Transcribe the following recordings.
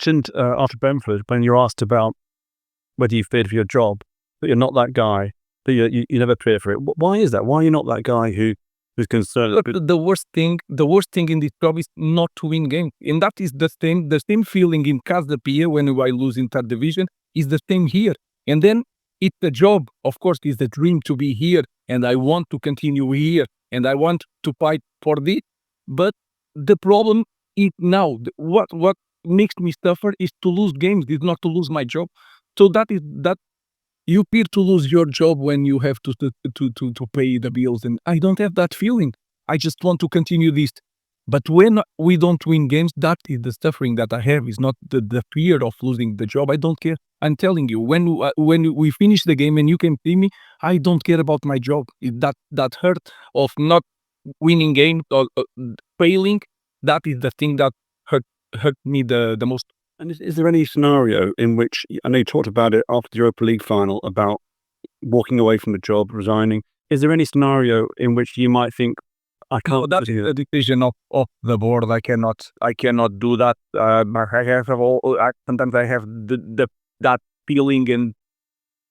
mentioned after Brentford, when you're asked about whether you feared for your job, that you're not that guy, that you never fear for it. Why is that? Why are you not that guy who's concerned? Look, the worst thing in this job is not to win games, and that is the same feeling in Casa Pia when I lose in third division is the same here. And then it's a job, of course, it's a dream to be here, and I want to continue here, and I want to fight for this. But the problem is now what makes me suffer is to lose games, is not to lose my job. So that you fear to lose your job when you have to pay the bills, and I don't have that feeling. I just want to continue this. But when we don't win games, that is the suffering that I have. Is not the fear of losing the job. I don't care. I'm telling you, when we finish the game and you can see me, I don't care about my job. That hurt of not winning games or failing, that is the thing that hurt me the most. And is there any scenario in which, I know you talked about it after the Europa League final, about walking away from the job, resigning. Is there any scenario in which you might think, I can't? No, that's a decision of the board. I cannot do that. Sometimes I have that feeling, and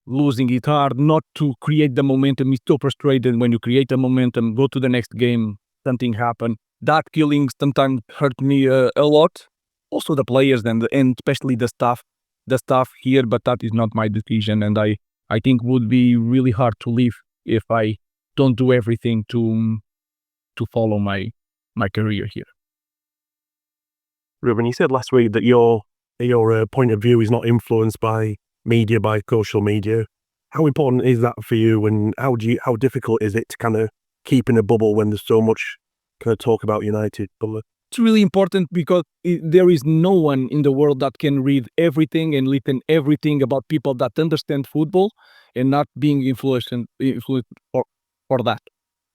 losing it hard not to create the momentum is so frustrating. When you create a momentum, go to the next game, something happen. That feeling sometimes hurt me a lot. Also the players and especially the staff here, but that is not my decision, and I think would be really hard to leave if I don't do everything to follow my career here. Ruben, you said last week that your point of view is not influenced by media, by social media. How important is that for you, and how difficult is it to kind of keep in a bubble when there's so much kind of talk about United? It's really important because there is no one in the world that can read everything and listen everything about people that understand football and not being influenced for that.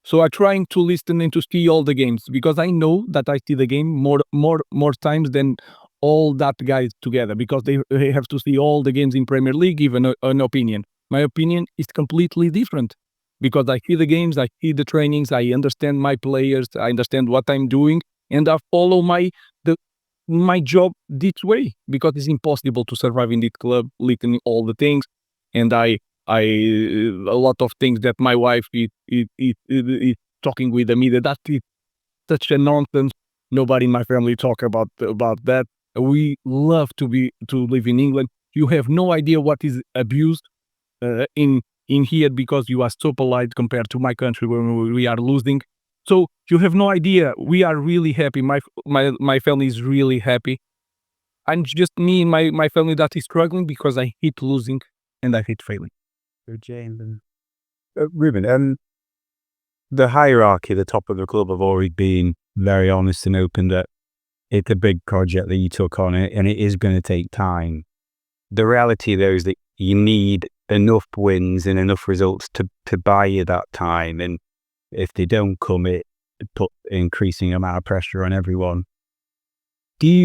So I'm trying to listen and to see all the games, because I know that I see the game more times than all that guys together, because they have to see all the games in Premier League, give an opinion. My opinion is completely different, because I see the games, I see the trainings, I understand my players, I understand what I'm doing, and I follow my job this way, because it's impossible to survive in this club, listening all the things, and a lot of things that my wife is talking with the media. That is such a nonsense. Nobody in my family talk about that. We love to live in England. You have no idea what is abused in here, because you are so polite compared to my country when we are losing. So you have no idea. We are really happy. My family is really happy. And just me and my family that is struggling, because I hate losing and I hate failing. James and Ruben, the hierarchy at the top of the club have already been very honest and open that it's a big project that you took on it, and it is going to take time. The reality, though, is that you need enough wins and enough results to buy you that time, and if they don't come, it put increasing amount of pressure on everyone.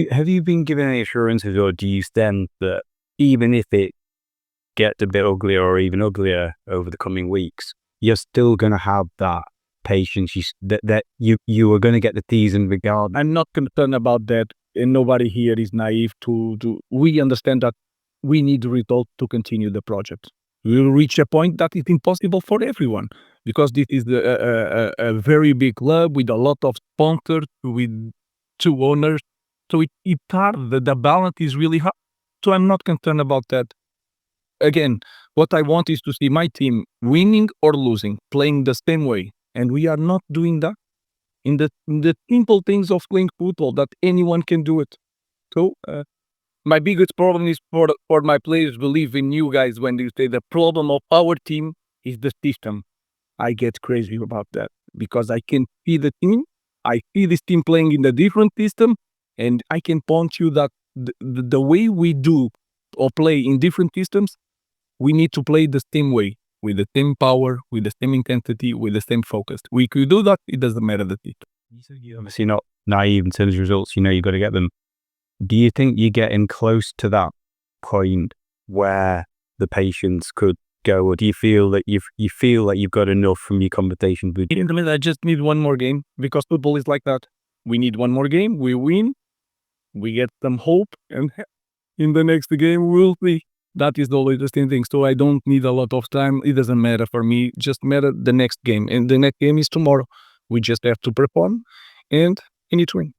Have you been given any assurances, or do you sense that even if it gets a bit uglier or even uglier over the coming weeks, you're still going to have that patience, that you are going to get the season regardless? I'm not concerned about that, and nobody here is naive we understand that we need results to continue the project. We will reach a point that is impossible for everyone, because this is a very big club with a lot of sponsors, with 2 owners. So it's hard. The balance is really hard. So I'm not concerned about that. Again, what I want is to see my team winning or losing, playing the same way. And we are not doing that in the simple things of playing football, that anyone can do it. So my biggest problem is for my players believe in you guys when you say the problem of our team is the system. I get crazy about that, because I can see the team. I see this team playing in a different system, and I can point you that the way we do or play in different systems, we need to play the same way, with the same power, with the same intensity, with the same focus. We could do that. It doesn't matter the system. You're obviously not naive in terms of results. You know you've got to get them. Do you think you're getting close to that point where the patience could go, or do you feel that you've got enough from your conversations with? I just need one more game, because football is like that. We need one more game. We win. We get some hope, and in the next game. We'll see. That is the latest thing. So I don't need a lot of time. It doesn't matter for me. Just matter the next game. And the next game is tomorrow. We just have to perform and we need to win.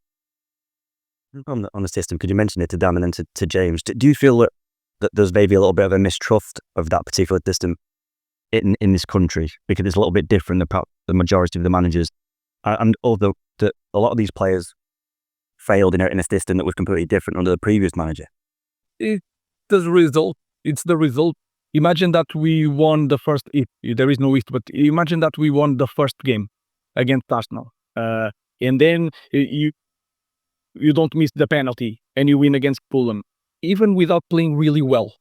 On the system, could you mention it to Dan and then to James? Do you feel that there's maybe a little bit of a mistrust of that particular system in this country because it's a little bit different than the majority of the managers, and although that a lot of these players failed in a system that was completely different under the previous manager? It's the result. It's the result. Imagine that we won the first. There is no if, but imagine that we won the first game against Arsenal, and then you don't miss the penalty and you win against Fulham, even without playing really well.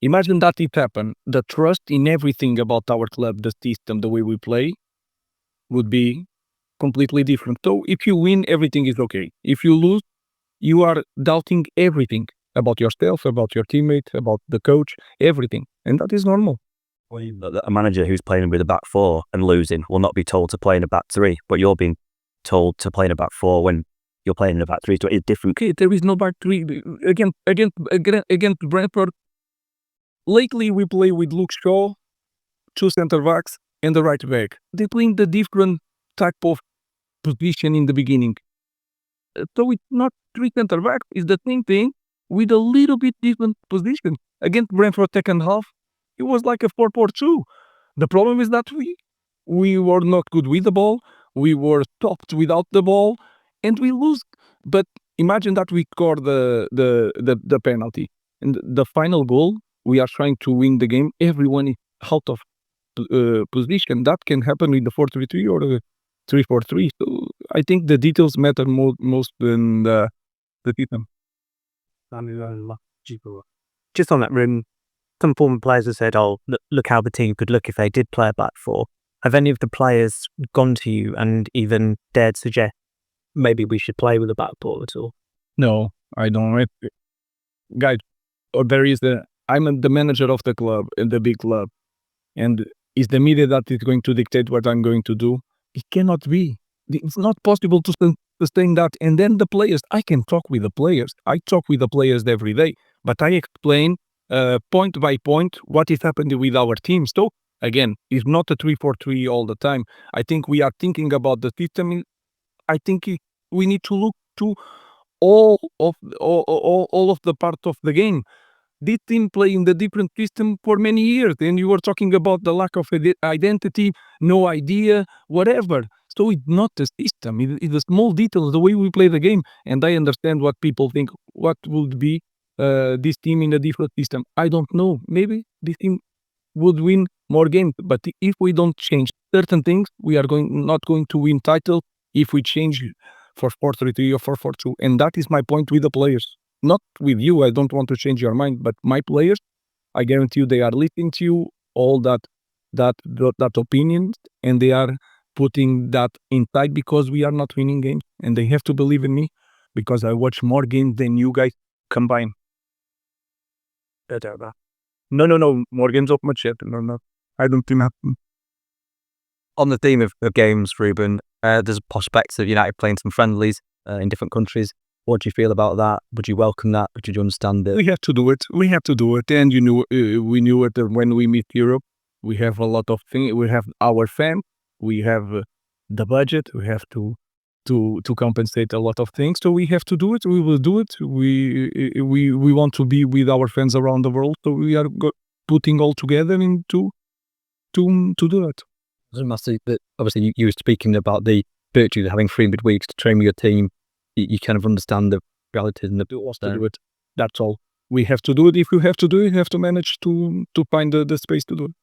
Imagine that it happened. The trust in everything about our club, the system, the way we play, would be completely different. So if you win, everything is okay. If you lose, you are doubting everything about yourself, about your teammate, about the coach, everything. And that is normal. A manager who's playing with a back four and losing will not be told to play in a back three, but you're being told to play in a back four when you're playing in a back three. So it's different. Okay, there is no back three. Against Brentford, lately we play with Luke Shaw, 2 center backs, and the right back. They play in the different type of position in the beginning. So it's not 3 center backs, it's the same thing with a little bit different position. Against Brentford second half, it was like a 4-4-2. The problem is that we were not good with the ball, we were stopped without the ball, and we lose. But imagine that we score the penalty. And the final goal, we are trying to win the game. Everyone is out of position. That can happen in the 4-3-3 or the 3-4-3. So I think the details matter most than the system. Just on that room, some former players have said, "Oh, look how the team could look if they did play a back four." Have any of the players gone to you and even dared suggest maybe we should play with a back four at all? No, I don't. Guys, or there is I'm the manager of the club, the big club, and is the media that is going to dictate what I'm going to do? It cannot be. It's not possible to sustain that. And then the players, I can talk with the players. I talk with the players every day, but I explain point by point what is happening with our team. So again, it's not a 3-4-3 all the time. I think we are thinking about the system. I think we need to look to all of the part of the game. This team play in the different system for many years, and you were talking about the lack of identity, no idea, whatever. So it's not the system, it's the small details, the way we play the game. And I understand what people think, what would be this team in a different system. I don't know, maybe this team would win more games, but if we don't change certain things, we are not going to win title if we change for 4-3-3 or 4-4-2. And that is my point with the players. Not with you, I don't want to change your mind, but my players, I guarantee you they are listening to you, all that opinion, and they are putting that inside because we are not winning games. And they have to believe in me because I watch more games than you guys combined. No, more games off my chest. No, I don't think that. On the theme of games, Ruben, there's prospects of United playing some friendlies in different countries. What do you feel about that? Would you welcome that? Would you understand it? We have to do it. And we knew it when we meet Europe. We have a lot of things. We have our fam. We have the budget. We have to compensate a lot of things. So we have to do it. We will do it. We want to be with our fans around the world. So we are putting all together into to do that. Doesn't matter that obviously you were speaking about the virtue of having 3 midweeks to train with your team. You kind of understand the realities and the to do it. That's all. We have to do it. If you have to do it, you have to manage to find the space to do it.